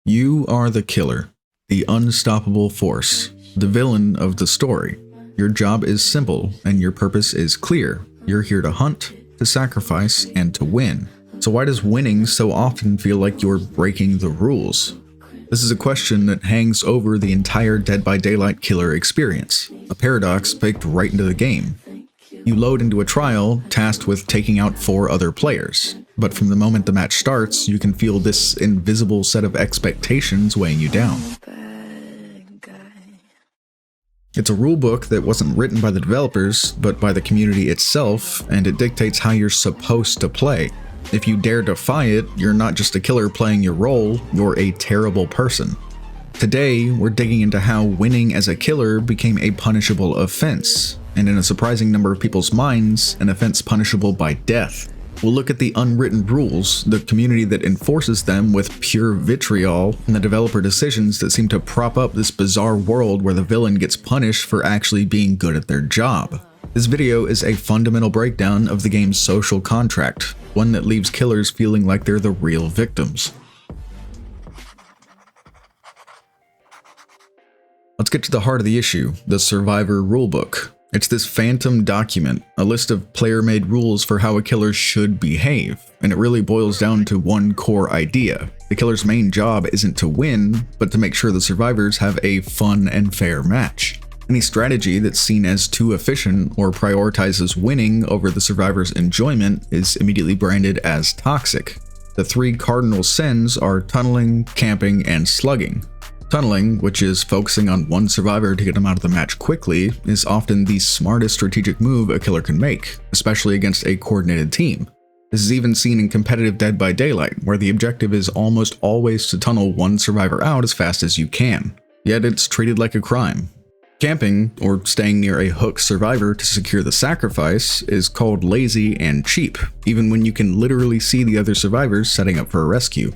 You are the killer, the unstoppable force, the villain of the story. Your job is simple and your purpose is clear. You're here to hunt, to sacrifice, and to win. So why does winning so often feel like you're breaking the rules? This is a question that hangs over the entire Dead by Daylight killer experience, a paradox baked right into the game. You load into a trial tasked with taking out 4 other players, but from the moment the match starts, you can feel this invisible set of expectations weighing you down. It's a rulebook that wasn't written by the developers, but by the community itself, and it dictates how you're supposed to play. If you dare defy it, you're not just a killer playing your role, you're a terrible person. Today, we're digging into how winning as a killer became a punishable offense, and in a surprising number of people's minds, an offense punishable by death. We'll look at the unwritten rules, the community that enforces them with pure vitriol, and the developer decisions that seem to prop up this bizarre world where the villain gets punished for actually being good at their job. This video is a fundamental breakdown of the game's social contract, one that leaves killers feeling like they're the real victims. Let's get to the heart of the issue, the Survivor Rulebook. It's this phantom document, a list of player-made rules for how a killer should behave, and it really boils down to one core idea. The killer's main job isn't to win, but to make sure the survivors have a fun and fair match. Any strategy that's seen as too efficient or prioritizes winning over the survivor's enjoyment is immediately branded as toxic. The 3 cardinal sins are tunneling, camping, and slugging. Tunneling, which is focusing on one survivor to get them out of the match quickly, is often the smartest strategic move a killer can make, especially against a coordinated team. This is even seen in competitive Dead by Daylight, where the objective is almost always to tunnel one survivor out as fast as you can. Yet it's treated like a crime. Camping, or staying near a hooked survivor to secure the sacrifice, is called lazy and cheap, even when you can literally see the other survivors setting up for a rescue.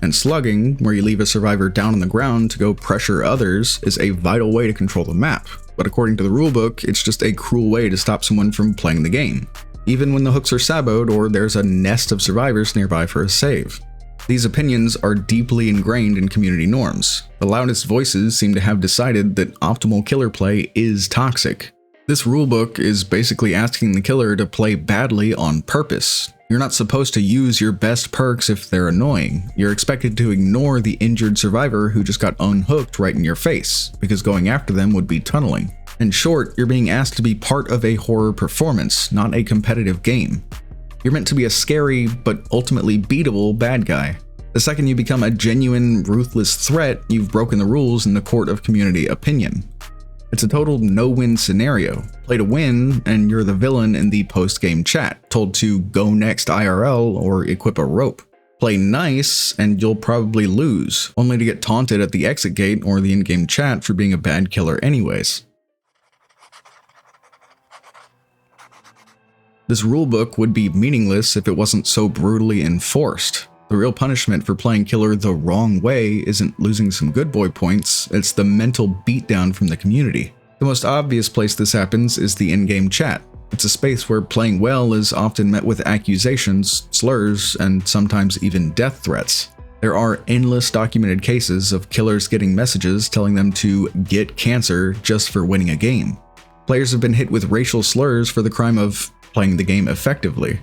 And slugging, where you leave a survivor down on the ground to go pressure others, is a vital way to control the map, but according to the rulebook, it's just a cruel way to stop someone from playing the game, even when the hooks are saboed or there's a nest of survivors nearby for a save. These opinions are deeply ingrained in community norms. The loudest voices seem to have decided that optimal killer play is toxic. This rulebook is basically asking the killer to play badly on purpose. You're not supposed to use your best perks if they're annoying. You're expected to ignore the injured survivor who just got unhooked right in your face, because going after them would be tunneling. In short, you're being asked to be part of a horror performance, not a competitive game. You're meant to be a scary, but ultimately beatable bad guy. The second you become a genuine, ruthless threat, you've broken the rules in the court of community opinion. It's a total no-win scenario. Play to win, and you're the villain in the post-game chat, told to go next IRL or equip a rope. Play nice, and you'll probably lose, only to get taunted at the exit gate or the in-game chat for being a bad killer anyways. This rulebook would be meaningless if it wasn't so brutally enforced. The real punishment for playing killer the wrong way isn't losing some good boy points, it's the mental beatdown from the community. The most obvious place this happens is the in-game chat. It's a space where playing well is often met with accusations, slurs, and sometimes even death threats. There are endless documented cases of killers getting messages telling them to get cancer just for winning a game. Players have been hit with racial slurs for the crime of playing the game effectively.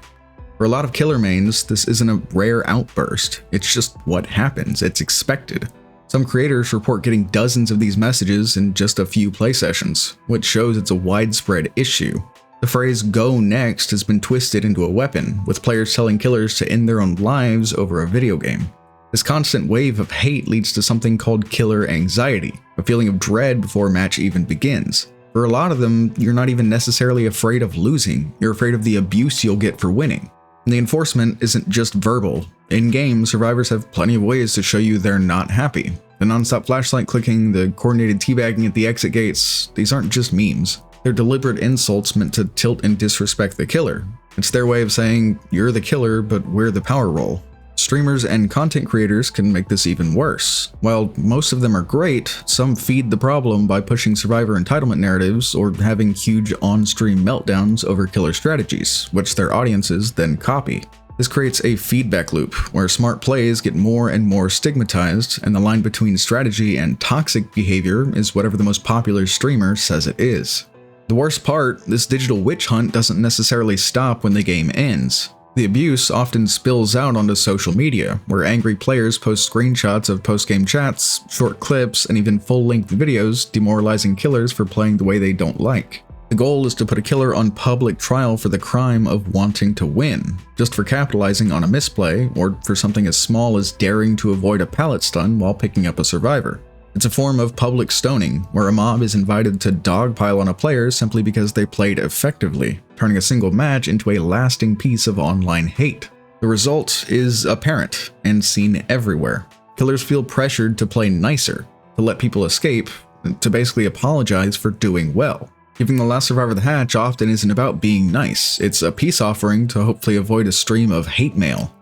For a lot of killer mains, this isn't a rare outburst, it's just what happens, it's expected. Some creators report getting dozens of these messages in just a few play sessions, which shows it's a widespread issue. The phrase "go next" has been twisted into a weapon, with players telling killers to end their own lives over a video game. This constant wave of hate leads to something called killer anxiety, a feeling of dread before a match even begins. For a lot of them, you're not even necessarily afraid of losing, you're afraid of the abuse you'll get for winning. And the enforcement isn't just verbal. In-game, survivors have plenty of ways to show you they're not happy. The non-stop flashlight clicking, the coordinated teabagging at the exit gates, these aren't just memes. They're deliberate insults meant to tilt and disrespect the killer. It's their way of saying, you're the killer, but we're the power role. Streamers and content creators can make this even worse. While most of them are great, some feed the problem by pushing survivor entitlement narratives or having huge on-stream meltdowns over killer strategies, which their audiences then copy. This creates a feedback loop where smart plays get more and more stigmatized, and the line between strategy and toxic behavior is whatever the most popular streamer says it is. The worst part, this digital witch hunt doesn't necessarily stop when the game ends. The abuse often spills out onto social media, where angry players post screenshots of post-game chats, short clips, and even full-length videos demoralizing killers for playing the way they don't like. The goal is to put a killer on public trial for the crime of wanting to win, just for capitalizing on a misplay, or for something as small as daring to avoid a pallet stun while picking up a survivor. It's a form of public stoning, where a mob is invited to dogpile on a player simply because they played effectively, turning a single match into a lasting piece of online hate. The result is apparent and seen everywhere. Killers feel pressured to play nicer, to let people escape, to basically apologize for doing well. Giving the last survivor the hatch often isn't about being nice, it's a peace offering to hopefully avoid a stream of hate mail.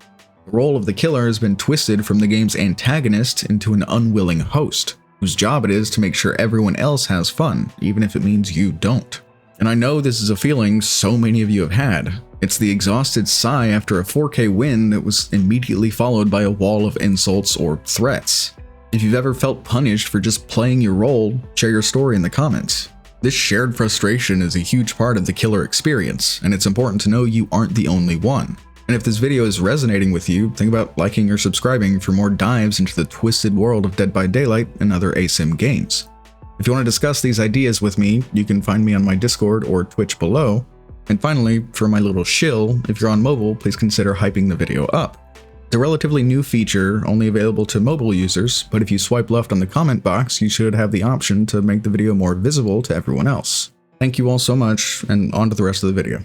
The role of the killer has been twisted from the game's antagonist into an unwilling host, whose job it is to make sure everyone else has fun, even if it means you don't. And I know this is a feeling so many of you have had. It's the exhausted sigh after a 4K win that was immediately followed by a wall of insults or threats. If you've ever felt punished for just playing your role, share your story in the comments. This shared frustration is a huge part of the killer experience, and it's important to know you aren't the only one. And if this video is resonating with you, think about liking or subscribing for more dives into the twisted world of Dead by Daylight and other ASIM games. If you want to discuss these ideas with me, you can find me on my Discord or Twitch below. And finally, for my little shill, if you're on mobile, please consider hyping the video up. It's a relatively new feature, only available to mobile users, but if you swipe left on the comment box, you should have the option to make the video more visible to everyone else. Thank you all so much, and on to the rest of the video.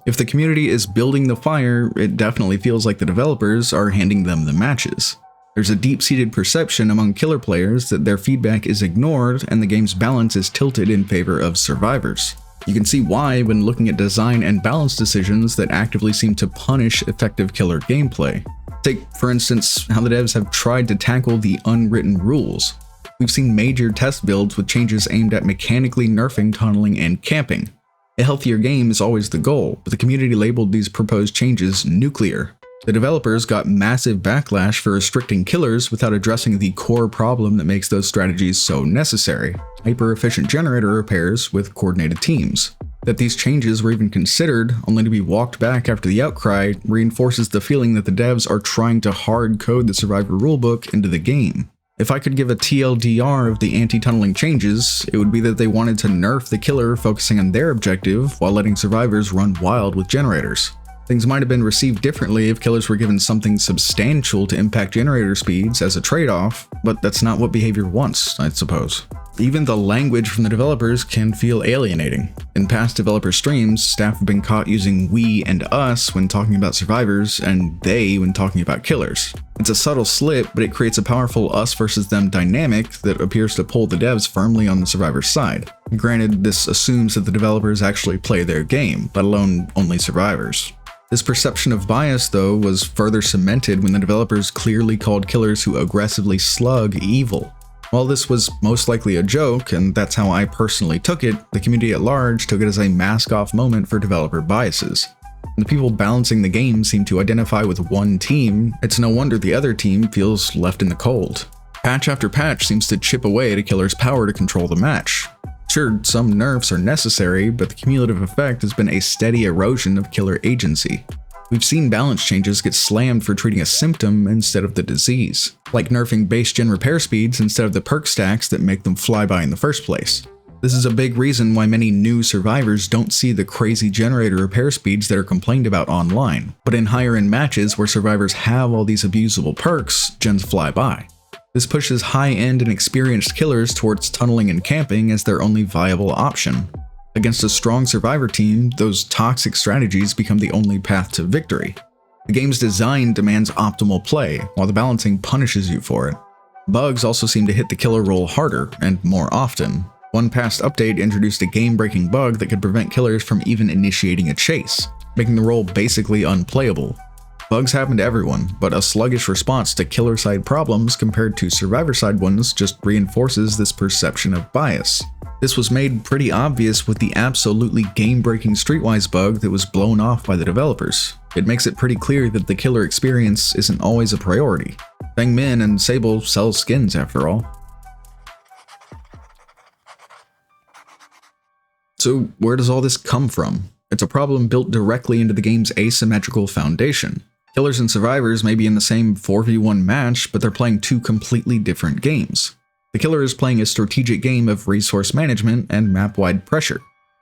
If the community is building the fire, it definitely feels like the developers are handing them the matches. There's a deep-seated perception among killer players that their feedback is ignored and the game's balance is tilted in favor of survivors. You can see why when looking at design and balance decisions that actively seem to punish effective killer gameplay. Take, for instance, how the devs have tried to tackle the unwritten rules. We've seen major test builds with changes aimed at mechanically nerfing tunneling and camping. A healthier game is always the goal, but the community labeled these proposed changes nuclear. The developers got massive backlash for restricting killers without addressing the core problem that makes those strategies so necessary: hyper-efficient generator repairs with coordinated teams. That these changes were even considered, only to be walked back after the outcry, reinforces the feeling that the devs are trying to hard-code the Survivor rulebook into the game. If I could give a TLDR of the anti-tunneling changes, it would be that they wanted to nerf the killer focusing on their objective while letting survivors run wild with generators. Things might have been received differently if killers were given something substantial to impact generator speeds as a trade-off, but that's not what behavior wants, I suppose. Even the language from the developers can feel alienating. In past developer streams, staff have been caught using we and us when talking about survivors, and they when talking about killers. It's a subtle slip, but it creates a powerful us versus them dynamic that appears to pull the devs firmly on the survivor's side. Granted, this assumes that the developers actually play their game, let alone only survivors. This perception of bias, though, was further cemented when the developers clearly called killers who aggressively slug evil. While this was most likely a joke, and that's how I personally took it, the community at large took it as a mask-off moment for developer biases. When the people balancing the game seem to identify with one team, it's no wonder the other team feels left in the cold. Patch after patch seems to chip away at a killer's power to control the match. Sure, some nerfs are necessary, but the cumulative effect has been a steady erosion of killer agency. We've seen balance changes get slammed for treating a symptom instead of the disease, like nerfing base gen repair speeds instead of the perk stacks that make them fly by in the first place. This is a big reason why many new survivors don't see the crazy generator repair speeds that are complained about online, but in higher end matches where survivors have all these abusable perks, gens fly by. This pushes high-end and experienced killers towards tunneling and camping as their only viable option. Against a strong survivor team, those toxic strategies become the only path to victory. The game's design demands optimal play, while the balancing punishes you for it. Bugs also seem to hit the killer role harder and more often. One past update introduced a game-breaking bug that could prevent killers from even initiating a chase, making the role basically unplayable. Bugs happen to everyone, but a sluggish response to killer side problems compared to survivor side ones just reinforces this perception of bias. This was made pretty obvious with the absolutely game-breaking Streetwise bug that was blown off by the developers. It makes it pretty clear that the killer experience isn't always a priority. Feng Min and Sable sell skins after all. So where does all this come from? It's a problem built directly into the game's asymmetrical foundation. Killers and survivors may be in the same 4v1 match, but they're playing two completely different games. The killer is playing a strategic game of resource management and map-wide pressure.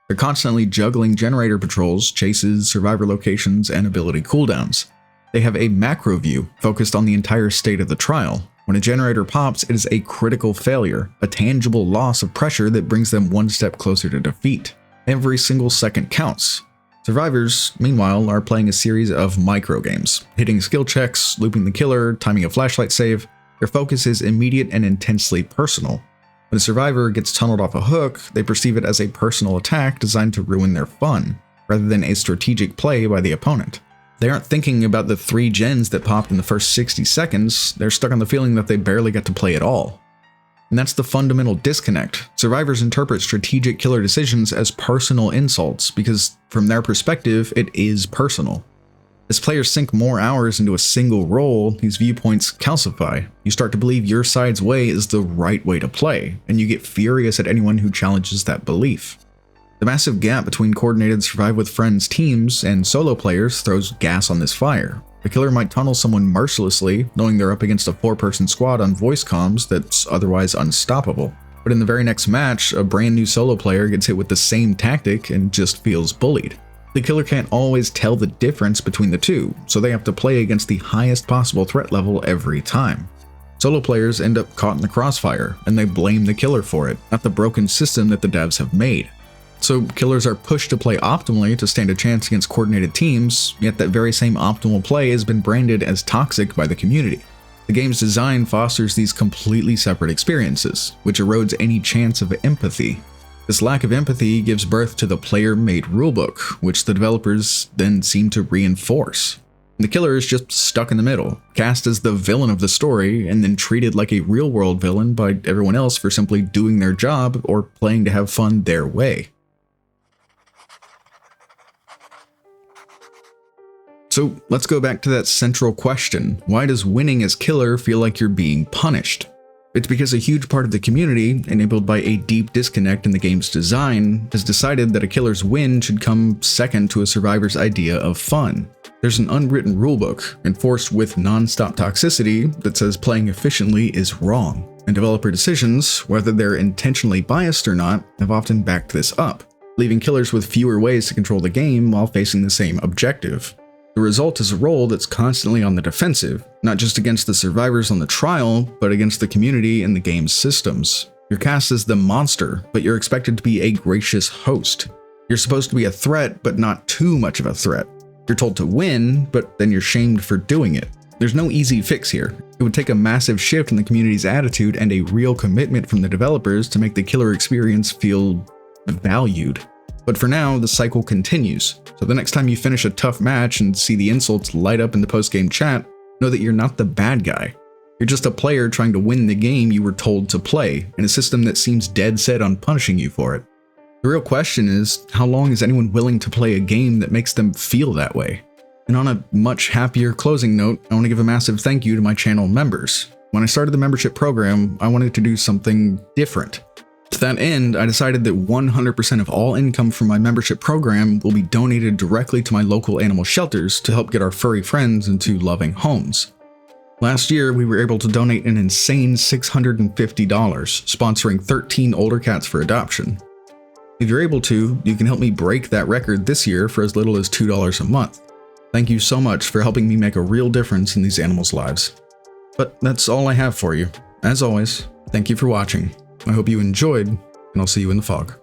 They're constantly juggling generator patrols, chases, survivor locations, and ability cooldowns. They have a macro view focused on the entire state of the trial. When a generator pops, it is a critical failure, a tangible loss of pressure that brings them one step closer to defeat. Every single second counts. Survivors, meanwhile, are playing a series of micro games, hitting skill checks, looping the killer, timing a flashlight save. Their focus is immediate and intensely personal. When a survivor gets tunneled off a hook, they perceive it as a personal attack designed to ruin their fun, rather than a strategic play by the opponent. They aren't thinking about the 3 gens that popped in the first 60 seconds, they're stuck on the feeling that they barely got to play at all. And that's the fundamental disconnect. Survivors interpret strategic killer decisions as personal insults because, from their perspective, it is personal. As players sink more hours into a single role, these viewpoints calcify. You start to believe your side's way is the right way to play, and you get furious at anyone who challenges that belief. The massive gap between coordinated Survive with Friends teams and solo players throws gas on this fire. The killer might tunnel someone mercilessly, knowing they're up against a 4-person squad on voice comms that's otherwise unstoppable. But in the very next match, a brand new solo player gets hit with the same tactic and just feels bullied. The killer can't always tell the difference between the two, so they have to play against the highest possible threat level every time. Solo players end up caught in the crossfire, and they blame the killer for it, not the broken system that the devs have made. So killers are pushed to play optimally to stand a chance against coordinated teams, yet that very same optimal play has been branded as toxic by the community. The game's design fosters these completely separate experiences, which erodes any chance of empathy. This lack of empathy gives birth to the player-made rulebook, which the developers then seem to reinforce. The killer is just stuck in the middle, cast as the villain of the story, and then treated like a real-world villain by everyone else for simply doing their job or playing to have fun their way. So let's go back to that central question. Why does winning as killer feel like you're being punished? It's because a huge part of the community, enabled by a deep disconnect in the game's design, has decided that a killer's win should come second to a survivor's idea of fun. There's an unwritten rulebook, enforced with non-stop toxicity, that says playing efficiently is wrong, and developer decisions, whether they're intentionally biased or not, have often backed this up, leaving killers with fewer ways to control the game while facing the same objective. The result is a role that's constantly on the defensive, not just against the survivors on the trial, but against the community and the game's systems. You're cast as the monster, but you're expected to be a gracious host. You're supposed to be a threat, but not too much of a threat. You're told to win, but then you're shamed for doing it. There's no easy fix here. It would take a massive shift in the community's attitude and a real commitment from the developers to make the killer experience feel valued. But for now, the cycle continues. So the next time you finish a tough match and see the insults light up in the post-game chat, know that you're not the bad guy. You're just a player trying to win the game you were told to play, in a system that seems dead set on punishing you for it. The real question is, how long is anyone willing to play a game that makes them feel that way? And on a much happier closing note, I want to give a massive thank you to my channel members. When I started the membership program, I wanted to do something different. To that end, I decided that 100% of all income from my membership program will be donated directly to my local animal shelters to help get our furry friends into loving homes. Last year, we were able to donate an insane $650, sponsoring 13 older cats for adoption. If you're able to, you can help me break that record this year for as little as $2 a month. Thank you so much for helping me make a real difference in these animals' lives. But that's all I have for you. As always, thank you for watching. I hope you enjoyed, and I'll see you in the fog.